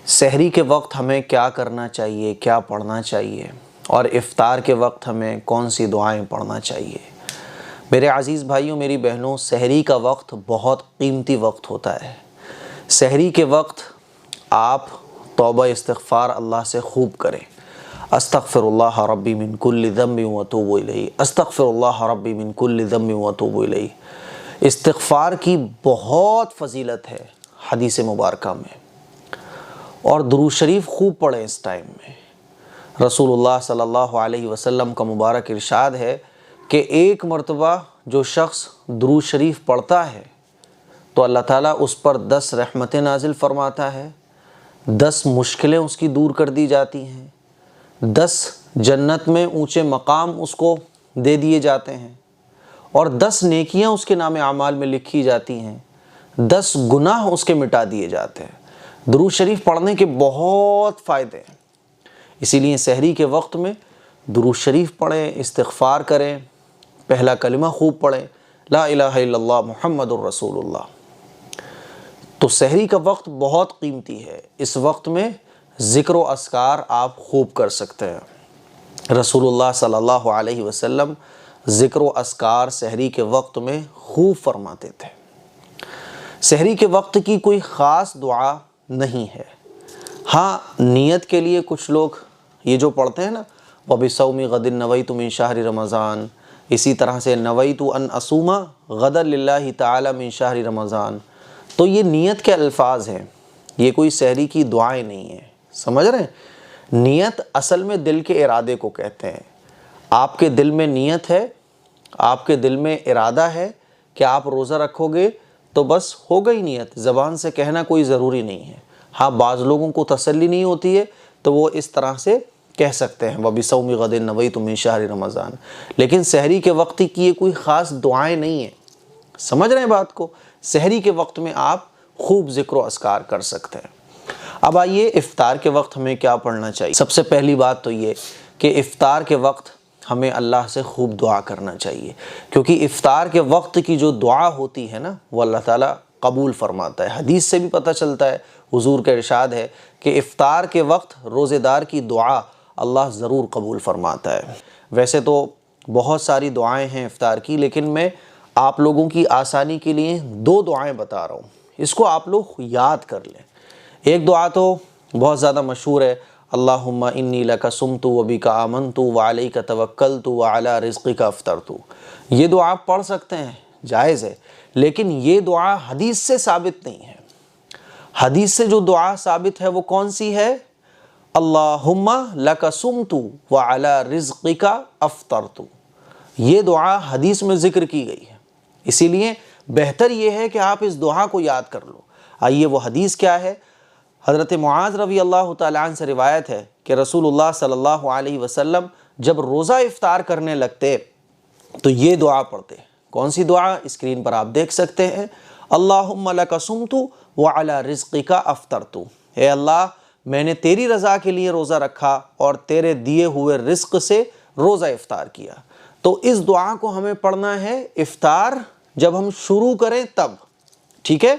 سحری کے وقت ہمیں کیا کرنا چاہیے، کیا پڑھنا چاہیے، اور افطار کے وقت ہمیں کون سی دعائیں پڑھنا چاہیے۔ میرے عزیز بھائیوں، میری بہنوں، سحری کا وقت بہت قیمتی وقت ہوتا ہے۔ سحری کے وقت آپ توبہ استغفار اللہ سے خوب کریں۔ استغفر اللہ ربی من کل ذنب واتوب الیہ، استغفر اللہ ربی من کل ذنب واتوب الیہ۔ استغفار کی بہت فضیلت ہے حدیث مبارکہ میں، اور درود شریف خوب پڑھیں اس ٹائم میں۔ رسول اللہ صلی اللہ علیہ وسلم کا مبارک ارشاد ہے کہ ایک مرتبہ جو شخص درود شریف پڑھتا ہے تو اللہ تعالیٰ اس پر 10 رحمتیں نازل فرماتا ہے، 10 مشکلیں اس کی دور کر دی جاتی ہیں، 10 جنت میں اونچے مقام اس کو دے دیے جاتے ہیں، اور 10 نیکیاں اس کے نام اعمال میں لکھی جاتی ہیں، 10 گناہ اس کے مٹا دیے جاتے ہیں۔ درود شریف پڑھنے کے بہت فائدے ہیں، اسی لیے سحری کے وقت میں درود شریف پڑھیں، استغفار کریں، پہلا کلمہ خوب پڑھیں، لا الہ الا اللہ محمد الرسول اللہ۔ تو سحری کا وقت بہت قیمتی ہے، اس وقت میں ذکر و اذکار آپ خوب کر سکتے ہیں۔ رسول اللہ صلی اللہ علیہ وسلم ذکر و اذکار سحری کے وقت میں خوب فرماتے تھے۔ سحری کے وقت کی کوئی خاص دعا نہیں ہے، ہاں نیت کے لیے کچھ لوگ یہ جو پڑھتے ہیں نا، وَبِصَوْمِ غَدٍ نَوَيْتُ مِن شَهْرِ رمضان، اسی طرح سے نَوَيْتُ أَنْ أَصُومَ غَدًا لِلَّهِ تَعَالَى مِن شَهْرِ رمضان، تو یہ نیت کے الفاظ ہیں، یہ کوئی سحری کی دعائیں نہیں ہیں، سمجھ رہے ہیں؟ نیت اصل میں دل کے ارادے کو کہتے ہیں۔ آپ کے دل میں نیت ہے، آپ کے دل میں ارادہ ہے کہ آپ روزہ رکھو گے تو بس ہو گئی نیت، زبان سے کہنا کوئی ضروری نہیں ہے۔ ہاں بعض لوگوں کو تسلی نہیں ہوتی ہے تو وہ اس طرح سے کہہ سکتے ہیں وَبِصَوْمِ غَدٍ نَوَيْتُ مِن شَهْرِ رمضان، لیکن سحری کے وقت کی یہ کوئی خاص دعائیں نہیں ہیں، سمجھ رہے ہیں بات کو؟ سحری کے وقت میں آپ خوب ذکر و اذکار کر سکتے ہیں۔ اب آئیے افطار کے وقت ہمیں کیا پڑھنا چاہیے۔ سب سے پہلی بات تو یہ کہ افطار کے وقت ہمیں اللہ سے خوب دعا کرنا چاہیے، کیونکہ افطار کے وقت کی جو دعا ہوتی ہے نا وہ اللہ تعالیٰ قبول فرماتا ہے۔ حدیث سے بھی پتہ چلتا ہے، حضور کا ارشاد ہے کہ افطار کے وقت روزے دار کی دعا اللہ ضرور قبول فرماتا ہے۔ ویسے تو بہت ساری دعائیں ہیں افطار کی، لیکن میں آپ لوگوں کی آسانی کے لیے 2 دعائیں بتا رہا ہوں، اس کو آپ لوگ یاد کر لیں۔ ایک دعا تو بہت زیادہ مشہور ہے، اللہم انی لک صمت وبک آمنت وعلیک توکلت وعلی رزقک افطرت۔ یہ دعا آپ پڑھ سکتے ہیں، جائز ہے، لیکن یہ دعا حدیث سے ثابت نہیں ہے۔ حدیث سے جو دعا ثابت ہے وہ کون سی ہے؟ اللہم لک صمت وعلی رزقک افطرت۔ یہ دعا حدیث میں ذکر کی گئی ہے، اسی لیے بہتر یہ ہے کہ آپ اس دعا کو یاد کر لو۔ آئیے وہ حدیث کیا ہے؟ حضرت معاذ رضی اللہ تعالیٰ عنہ سے روایت ہے کہ رسول اللہ صلی اللہ علیہ وسلم جب روزہ افطار کرنے لگتے تو یہ دعا پڑھتے۔ کون سی دعا؟ اسکرین پر آپ دیکھ سکتے ہیں، اللہم لک صمت وعلی رزقک افطرت۔ اے اللہ، میں نے تیری رضا کے لیے روزہ رکھا اور تیرے دیے ہوئے رزق سے روزہ افطار کیا۔ تو اس دعا کو ہمیں پڑھنا ہے افطار جب ہم شروع کریں تب، ٹھیک ہے؟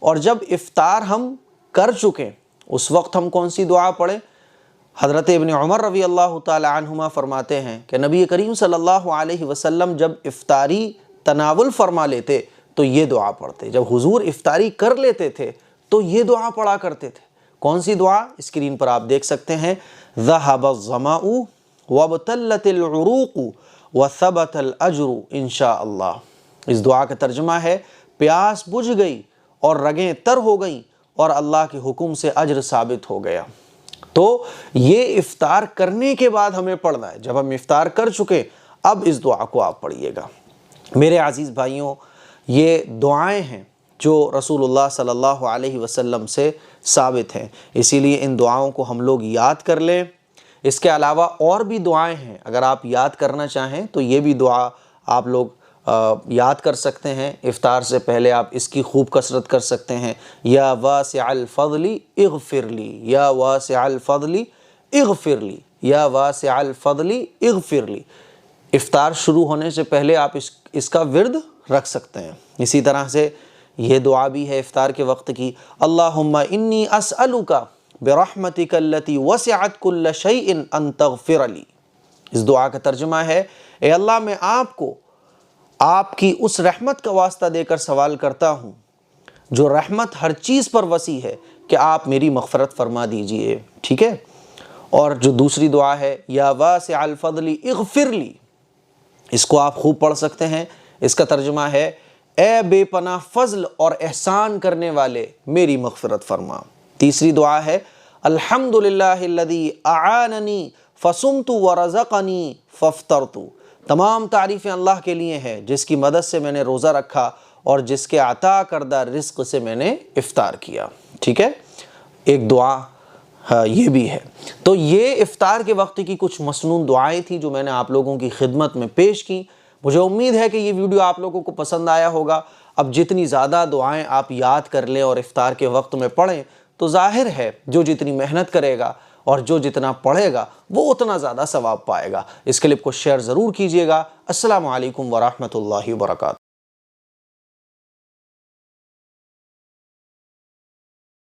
اور جب افطار ہم کر چکیں اس وقت ہم کون سی دعا پڑھیں؟ حضرت ابن عمر رضی اللہ تعالی عنہما فرماتے ہیں کہ نبی کریم صلی اللہ علیہ وسلم جب افطاری تناول فرما لیتے تو یہ دعا پڑھتے، جب حضور افطاری کر لیتے تھے تو یہ دعا پڑھا کرتے تھے۔ کون سی دعا؟ اسکرین پر آپ دیکھ سکتے ہیں، ذہب الظمأ وابتلت العروق وثبت الاجر انشاء اللہ۔ اس دعا کا ترجمہ ہے، پیاس بجھ گئی اور رگیں تر ہو گئیں اور اللہ کے حکم سے اجر ثابت ہو گیا۔ تو یہ افطار کرنے کے بعد ہمیں پڑھنا ہے، جب ہم افطار کر چکے اب اس دعا کو آپ پڑھیے گا۔ میرے عزیز بھائیوں، یہ دعائیں ہیں جو رسول اللہ صلی اللہ علیہ وسلم سے ثابت ہیں، اسی لیے ان دعاؤں کو ہم لوگ یاد کر لیں۔ اس کے علاوہ اور بھی دعائیں ہیں، اگر آپ یاد کرنا چاہیں تو یہ بھی دعا آپ لوگ یاد کر سکتے ہیں۔ افطار سے پہلے آپ اس کی خوب کثرت کر سکتے ہیں، یا واسع الفضل اغفر لی، یا واسع الفضل اغفر لی، یا واسع الفضل اغفر لی۔ افطار شروع ہونے سے پہلے آپ اس کا ورد رکھ سکتے ہیں۔ اسی طرح سے یہ دعا بھی ہے افطار کے وقت کی، اللہم انی اسألک برحمتک التی وسعت کل شیء ان تغفر لی۔ اس دعا کا ترجمہ ہے، اے اللہ میں آپ کو آپ کی اس رحمت کا واسطہ دے کر سوال کرتا ہوں جو رحمت ہر چیز پر وسیع ہے، کہ آپ میری مغفرت فرما دیجئے، ٹھیک ہے۔ اور جو دوسری دعا ہے، یا واسع الفضل اغفر لی، اس کو آپ خوب پڑھ سکتے ہیں۔ اس کا ترجمہ ہے، اے بے پناہ فضل اور احسان کرنے والے میری مغفرت فرما۔ تیسری دعا ہے، الحمدللہ الذی اعاننی فصمت ورزقنی فافطرت۔ تمام تعریفیں اللہ کے لیے ہیں جس کی مدد سے میں نے روزہ رکھا اور جس کے عطا کردہ رزق سے میں نے افطار کیا، ٹھیک ہے۔ ایک دعا یہ بھی ہے۔ تو یہ افطار کے وقت کی کچھ مسنون دعائیں تھیں جو میں نے آپ لوگوں کی خدمت میں پیش کی۔ مجھے امید ہے کہ یہ ویڈیو آپ لوگوں کو پسند آیا ہوگا۔ اب جتنی زیادہ دعائیں آپ یاد کر لیں اور افطار کے وقت میں پڑھیں تو ظاہر ہے جو جتنی محنت کرے گا اور جو جتنا پڑھے گا وہ اتنا زیادہ ثواب پائے گا۔ اس کلپ کو شیئر ضرور کیجیے گا۔ السلام علیکم ورحمۃ اللہ وبرکاتہ۔